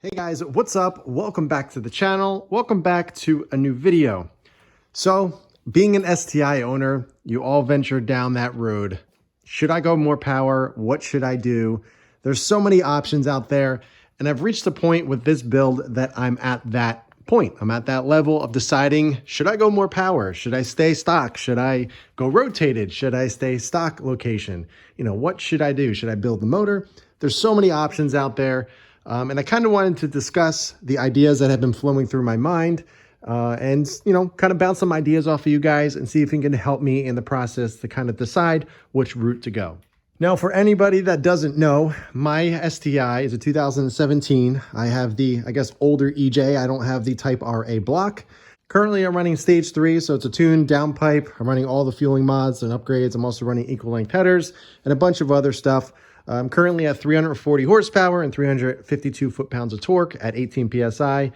Hey guys, what's up? Welcome back to the channel. Welcome back to a new video. So, being an STI owner, you all ventured down that road. Should I go more power? What should I do? There's so many options out there, and I've reached a point with this build that I'm at that point. I'm at that level of deciding, should I go more power? Should I stay stock? Should I go rotated? Should I stay stock location? What should I do? Should I build the motor? There's so many options out there. And I kind of wanted to discuss the ideas that have been flowing through my mind and, kind of bounce some ideas off of you guys and see if you can help me in the process to kind of decide which route to go. Now, for anybody that doesn't know, my STI is a 2017. I have the, older EJ. I don't have the Type RA block. Currently, I'm running stage 3, so it's a tuned downpipe. I'm running all the fueling mods and upgrades. I'm also running equal length headers and a bunch of other stuff. I'm currently at 340 horsepower and 352 foot-pounds of torque at 18 PSI,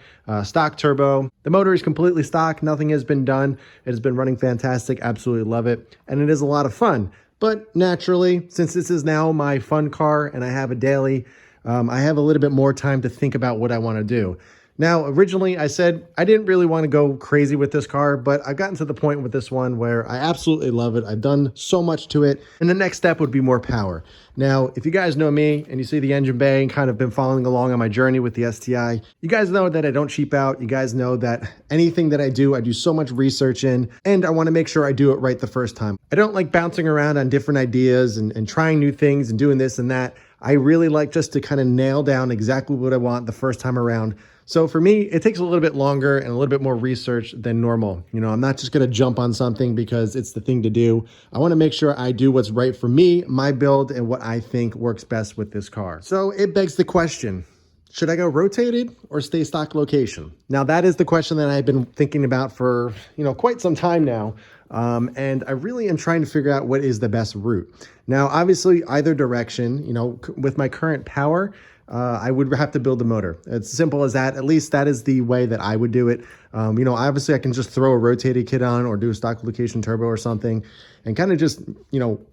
stock turbo. The motor is completely stock. Nothing has been done. It has been running fantastic. Absolutely love it. And it is a lot of fun. But naturally, since this is now my fun car and I have a daily, I have a little bit more time to think about what I want to do. Now, originally I said I didn't really want to go crazy with this car, but I've gotten to the point with this one where I absolutely love it. I've done so much to it, and the next step would be more power. Now, if you guys know me and you see the engine bay and kind of been following along on my journey with the STI, you guys know that I don't cheap out. You guys know that anything that I do so much research in, and I want to make sure I do it right the first time. I don't like bouncing around on different ideas and trying new things and doing this and that. I really like just to kind of nail down exactly what I want the first time around. So for me, it takes a little bit longer and a little bit more research than normal. I'm not just going to jump on something because it's the thing to do. I want to make sure I do what's right for me, my build, and what I think works best with this car. So it begs the question, should I go rotated or stay stock location? Now, that is the question that I've been thinking about for, quite some time now. And I really am trying to figure out what is the best route. Now, obviously, either direction, with my current power, I would have to build the motor. It's simple as that. At least that is the way that I would do it. Obviously I can just throw a rotated kit on or do a stock location turbo or something and kind of just,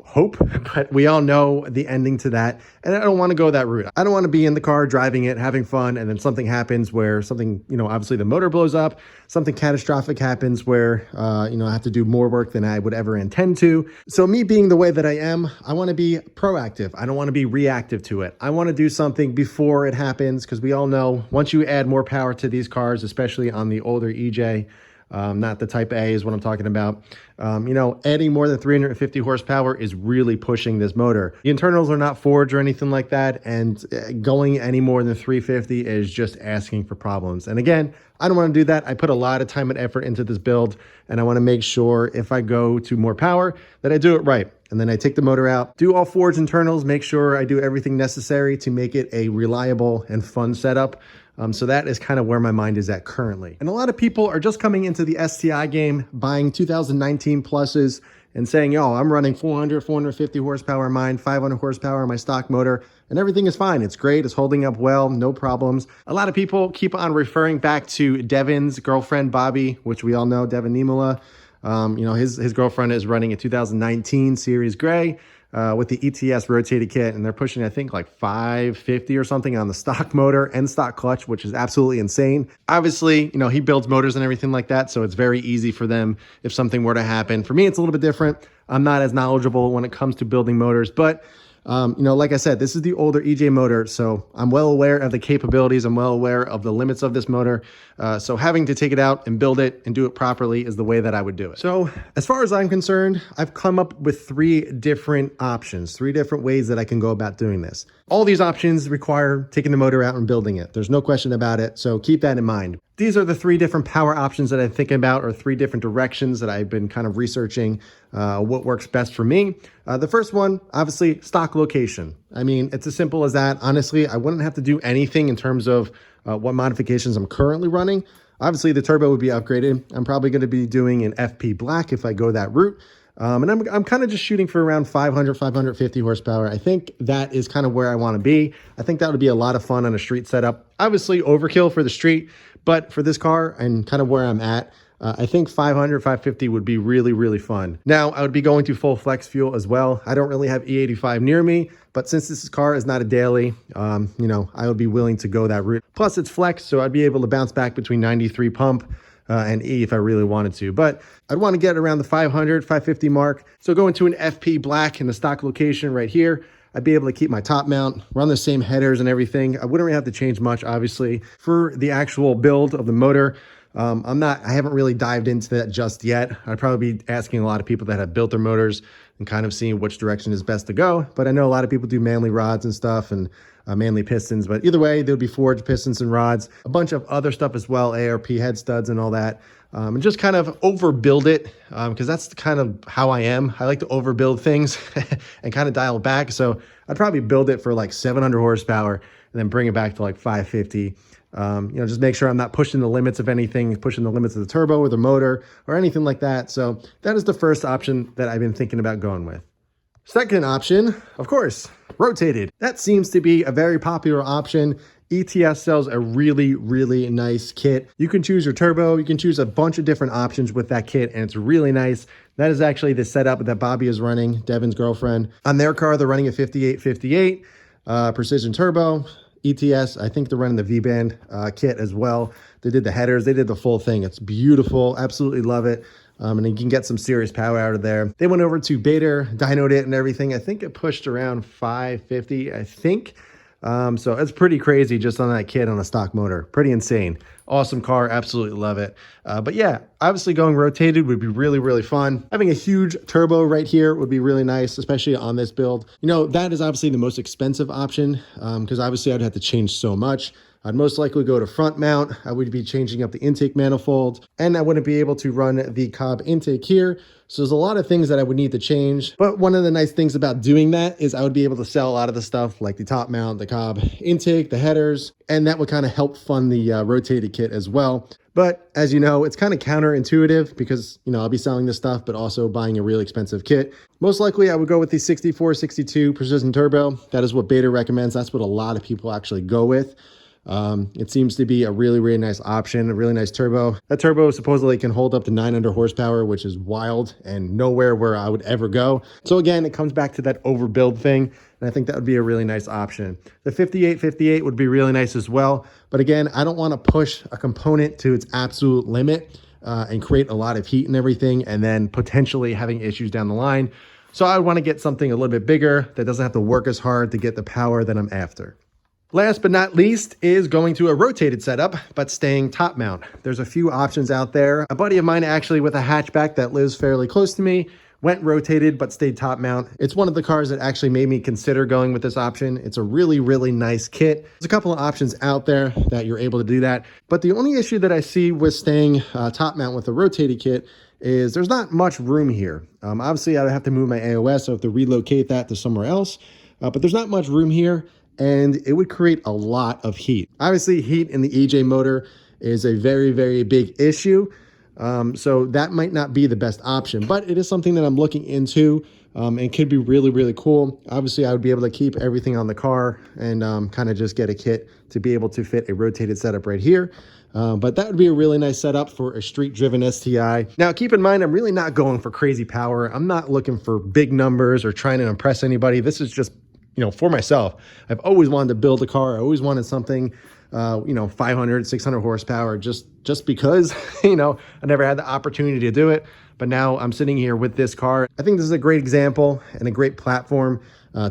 hope, but we all know the ending to that. And I don't want to go that route. I don't want to be in the car driving it, having fun, and then something happens where something, obviously the motor blows up, something catastrophic happens where, I have to do more work than I would ever intend to. So me being the way that I am, I want to be proactive. I don't want to be reactive to it. I want to do something before it happens, because we all know once you add more power to these cars, especially on the older EJ, not the Type A is what I'm talking about. Adding more than 350 horsepower is really pushing this motor. The internals are not forged or anything like that, and going any more than 350 is just asking for problems. And again, I don't want to do that. I put a lot of time and effort into this build, and I want to make sure if I go to more power that I do it right. And then I take the motor out, do all forged internals, make sure I do everything necessary to make it a reliable and fun setup. So that is kind of where my mind is at currently. And a lot of people are just coming into the STI game, buying 2019 pluses and saying, I'm running 400, 450 horsepower in mine, 500 horsepower in my stock motor, and everything is fine. It's great. It's holding up well. No problems. A lot of people keep on referring back to Devin's girlfriend, Bobby, which we all know, Devin Nimula. His girlfriend is running a 2019 Series Gray with the ETS rotated kit, and they're pushing, I think, like 550 or something on the stock motor and stock clutch, which is absolutely insane. Obviously, he builds motors and everything like that, so it's very easy for them if something were to happen. For me, it's a little bit different. I'm not as knowledgeable when it comes to building motors, but like I said, this is the older EJ motor, so I'm well aware of the capabilities. I'm well aware of the limits of this motor. So having to take it out and build it and do it properly is the way that I would do it. So as far as I'm concerned, I've come up with 3 different options, 3 different ways that I can go about doing this. All these options require taking the motor out and building it. There's no question about it. So keep that in mind. These are the 3 different power options that I'm thinking about, or 3 different directions that I've been kind of researching what works best for me. The first one, obviously, stock location. I mean, it's as simple as that. Honestly, I wouldn't have to do anything in terms of what modifications I'm currently running. Obviously, the turbo would be upgraded. I'm probably going to be doing an FP black if I go that route. And I'm kind of just shooting for around 500, 550 horsepower. I think that is kind of where I want to be. I think that would be a lot of fun on a street setup. Obviously, overkill for the street, but for this car and kind of where I'm at, I think 500, 550 would be really, really fun. Now, I would be going to full flex fuel as well. I don't really have E85 near me, but since this car is not a daily, I would be willing to go that route. Plus, it's flex, so I'd be able to bounce back between 93 pump and E if I really wanted to. But I'd want to get around the 500, 550 mark. So go into an FP black in the stock location right here. I'd be able to keep my top mount, run the same headers and everything. I wouldn't really have to change much, obviously. For the actual build of the motor, I haven't really dived into that just yet. I'd probably be asking a lot of people that have built their motors and kind of seeing which direction is best to go. But I know a lot of people do manly rods and stuff and manly pistons. But either way, there'll be forged pistons and rods, a bunch of other stuff as well, ARP head studs and all that. And just kind of overbuild it because that's kind of how I am. I like to overbuild things and kind of dial it back. So I'd probably build it for like 700 horsepower and then bring it back to like 550. Just make sure I'm not pushing the limits of anything, pushing the limits of the turbo or the motor or anything like that. So that is the first option that I've been thinking about going with. Second option, of course, rotated. That seems to be a very popular option. ETS sells a really, really nice kit. You can choose your turbo. You can choose a bunch of different options with that kit, and it's really nice. That is actually the setup that Bobby is running, Devin's girlfriend. On their car, they're running a 5858 precision turbo. ETS, I think they're running the V-band kit as well. They did the headers. They did the full thing. It's beautiful. Absolutely love it. And you can get some serious power out of there. They went over to Bader, dynoed it and everything. I think it pushed around 550, I think. So it's pretty crazy just on that kit on a stock motor. Pretty insane. Awesome car. Absolutely love it. But yeah, obviously going rotated would be really, really fun. Having a huge turbo right here would be really nice, especially on this build. That is obviously the most expensive option because obviously I'd have to change so much. I'd most likely go to front mount. I would be changing up the intake manifold, and I wouldn't be able to run the Cobb intake here. So there's a lot of things that I would need to change. But one of the nice things about doing that is I would be able to sell a lot of the stuff like the top mount, the Cobb intake, the headers, and that would kind of help fund the rotated kit as well. But as you know, it's kind of counterintuitive because, I'll be selling this stuff, but also buying a really expensive kit. Most likely I would go with the 6462 Precision Turbo. That is what Beta recommends. That's what a lot of people actually go with. It seems to be a really, really nice option, a really nice turbo. That turbo supposedly can hold up to 900 horsepower, which is wild and nowhere where I would ever go. So again, it comes back to that overbuild thing. And I think that would be a really nice option. The 5858 would be really nice as well. But again, I don't want to push a component to its absolute limit and create a lot of heat and everything, and then potentially having issues down the line. So I want to get something a little bit bigger that doesn't have to work as hard to get the power that I'm after. Last but not least is going to a rotated setup, but staying top mount. There's a few options out there. A buddy of mine actually with a hatchback that lives fairly close to me went rotated, but stayed top mount. It's one of the cars that actually made me consider going with this option. It's a really, really nice kit. There's a couple of options out there that you're able to do that. But the only issue that I see with staying top mount with a rotated kit is there's not much room here. Obviously, I would have to move my AOS, so I have to relocate that to somewhere else. But there's not much room here, and it would create a lot of heat. Obviously, heat in the EJ motor is a very, very big issue. So that might not be the best option, but it is something that I'm looking into and could be really, really cool. Obviously, I would be able to keep everything on the car and kind of just get a kit to be able to fit a rotated setup right here. But that would be a really nice setup for a street-driven STI. Now, keep in mind, I'm really not going for crazy power. I'm not looking for big numbers or trying to impress anybody. This is just, for myself. I've always wanted to build a car. I always wanted something, 500, 600 horsepower, just because, I never had the opportunity to do it. But now I'm sitting here with this car. I think this is a great example and a great platform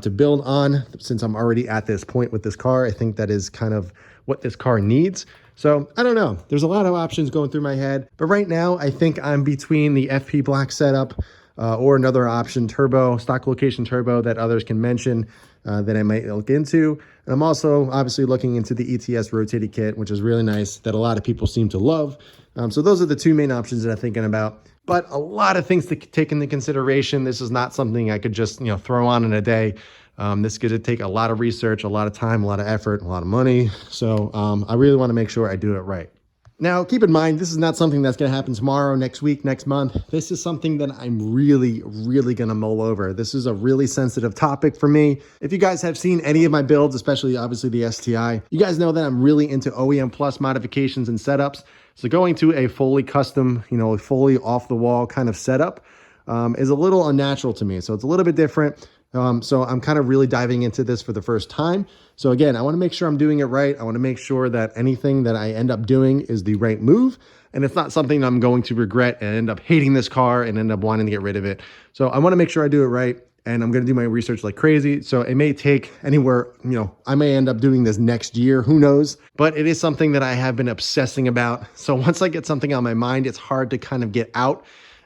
to build on. Since I'm already at this point with this car, I think that is kind of what this car needs. So I don't know. There's a lot of options going through my head. But right now, I think I'm between the FP Black setup or another option, turbo, stock location turbo that others can mention that I might look into. And I'm also obviously looking into the ETS rotated kit, which is really nice, that a lot of people seem to love. So those are the two main options that I'm thinking about. But a lot of things to take into consideration. This is not something I could just throw on in a day. This could take a lot of research, a lot of time, a lot of effort, a lot of money. So I really want to make sure I do it right. Now, keep in mind, this is not something that's going to happen tomorrow, next week, next month. This is something that I'm really, really going to mull over. This is a really sensitive topic for me. If you guys have seen any of my builds, especially obviously the STI, you guys know that I'm really into OEM Plus modifications and setups. So going to a fully custom, you know, fully off the wall kind of setup is a little unnatural to me. So it's a little bit different. So I'm kind of really diving into this for the first time. So again, I want to make sure I'm doing it right. I want to make sure that anything that I end up doing is the right move. And it's not something I'm going to regret and end up hating this car and end up wanting to get rid of it. So I want to make sure I do it right. And I'm going to do my research like crazy. So it may take anywhere, you know, I may end up doing this next year, who knows? But it is something that I have been obsessing about. So once I get something on my mind, it's hard to kind of get out.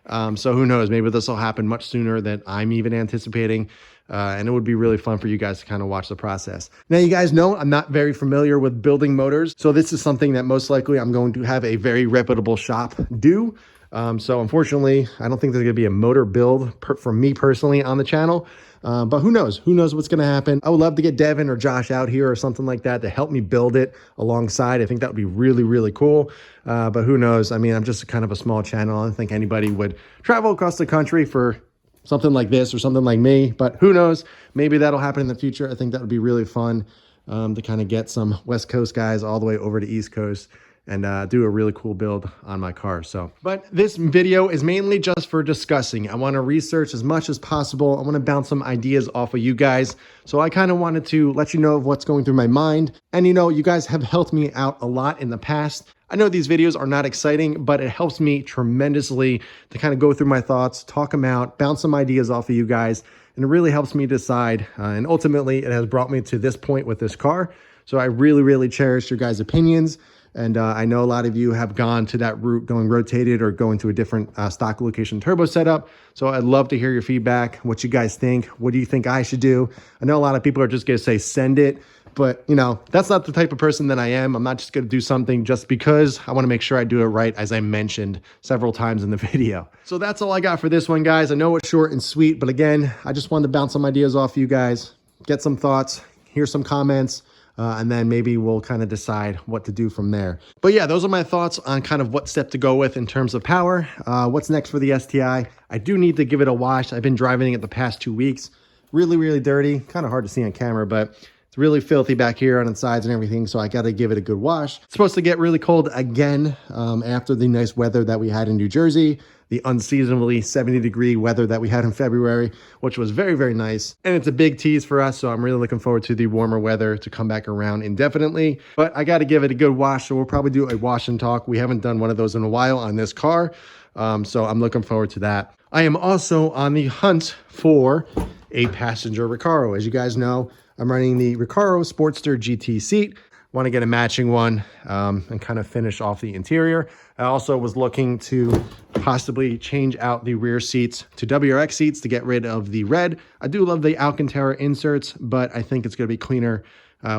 So who knows, maybe this will happen much sooner than I'm even anticipating. And it would be really fun for you guys to kind of watch the process. Now, you guys know I'm not very familiar with building motors. So this is something that most likely I'm going to have a very reputable shop do. So unfortunately, I don't think there's going to be a motor build for me personally on the channel. But who knows? Who knows what's going to happen? I would love to get Devin or Josh out here or something like that to help me build it alongside. I think that would be really, really cool. But who knows? I mean, I'm just kind of a small channel. I don't think anybody would travel across the country for something like this or something like me. But who knows? Maybe that'll happen in the future. I think that would be really fun to kind of get some West Coast guys all the way over to East Coast and do a really cool build on my car. So, but this video is mainly just for discussing. I want to research as much as possible. I want to bounce some ideas off of you guys. So I kind of wanted to let you know of what's going through my mind. And you know, you guys have helped me out a lot in the past. I know these videos are not exciting, but it helps me tremendously to kind of go through my thoughts, talk them out, bounce some ideas off of you guys. And it really helps me decide. And ultimately, it has brought me to this point with this car. So I really, really cherish your guys' opinions. And I know a lot of you have gone to that route, going rotated or going to a different stock location turbo setup. So I'd love to hear your feedback, what you guys think. What do you think I should do? I know a lot of people are just going to say, send it. But, you know, that's not the type of person that I am. I'm not just going to do something just because. I want to make sure I do it right, as I mentioned several times in the video. So that's all I got for this one, guys. I know it's short and sweet, but again, I just wanted to bounce some ideas off you guys, get some thoughts, hear some comments. And then maybe we'll kind of decide what to do from there. But yeah, those are my thoughts on kind of what step to go with in terms of power. What's next for the STI? I do need to give it a wash. I've been driving it the past 2 weeks. Really, really dirty. Kind of hard to see on camera, but it's really filthy back here on the sides and everything. So I got to give it a good wash. It's supposed to get really cold again after the nice weather that we had in New Jersey. The unseasonably 70-degree weather that we had in February, which was very, very nice. And it's a big tease for us, so I'm really looking forward to the warmer weather to come back around indefinitely. But I got to give it a good wash, so we'll probably do a wash and talk. We haven't done one of those in a while on this car, so I'm looking forward to that. I am also on the hunt for a passenger Recaro. As you guys know, I'm running the Recaro Sportster GT seat. Want to get a matching one and kind of finish off the interior. I also was looking to possibly change out the rear seats to WRX seats to get rid of the red. I do love the Alcantara inserts, but I think it's going to be cleaner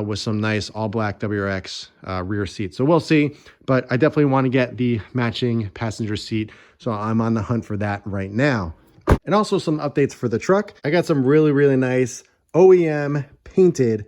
with some nice all black WRX rear seats. So we'll see, but I definitely want to get the matching passenger seat. So I'm on the hunt for that right now. And also some updates for the truck. I got some really, really nice OEM painted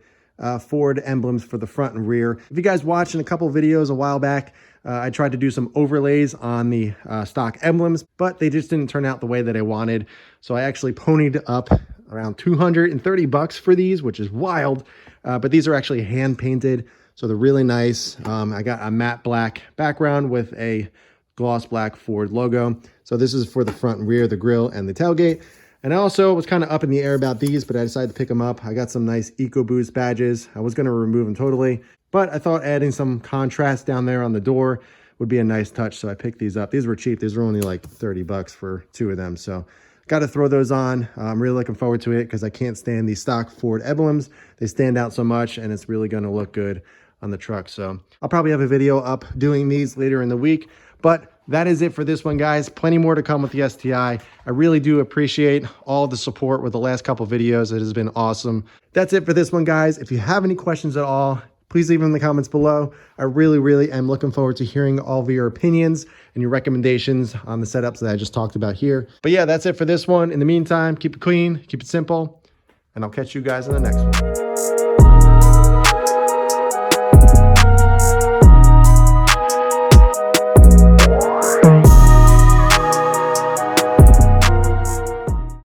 Ford emblems for the front and rear. If you guys watched in a couple videos a while back, I tried to do some overlays on the stock emblems, but they just didn't turn out the way that I wanted. So I actually ponied up around 230 bucks for these, which is wild. But these are actually hand painted. So they're really nice. I got a matte black background with a gloss black Ford logo. So this is for the front and rear, the grille and the tailgate. And I also was kind of up in the air about these, but I decided to pick them up. I got some nice EcoBoost badges. I was going to remove them totally, but I thought adding some contrast down there on the door would be a nice touch. So I picked these up. These were cheap. These were only like 30 bucks for 2 of them. So got to throw those on. I'm really looking forward to it because I can't stand these stock Ford emblems. They stand out so much and it's really going to look good on the truck. So I'll probably have a video up doing these later in the week, but that is it for this one, guys. Plenty more to come with the STI. I really do appreciate all the support with the last couple videos. It has been awesome. That's it for this one, guys. If you have any questions at all, please leave them in the comments below. I really, really am looking forward to hearing all of your opinions and your recommendations on the setups that I just talked about here. But yeah, that's it for this one. In the meantime, keep it clean, keep it simple, and I'll catch you guys in the next one.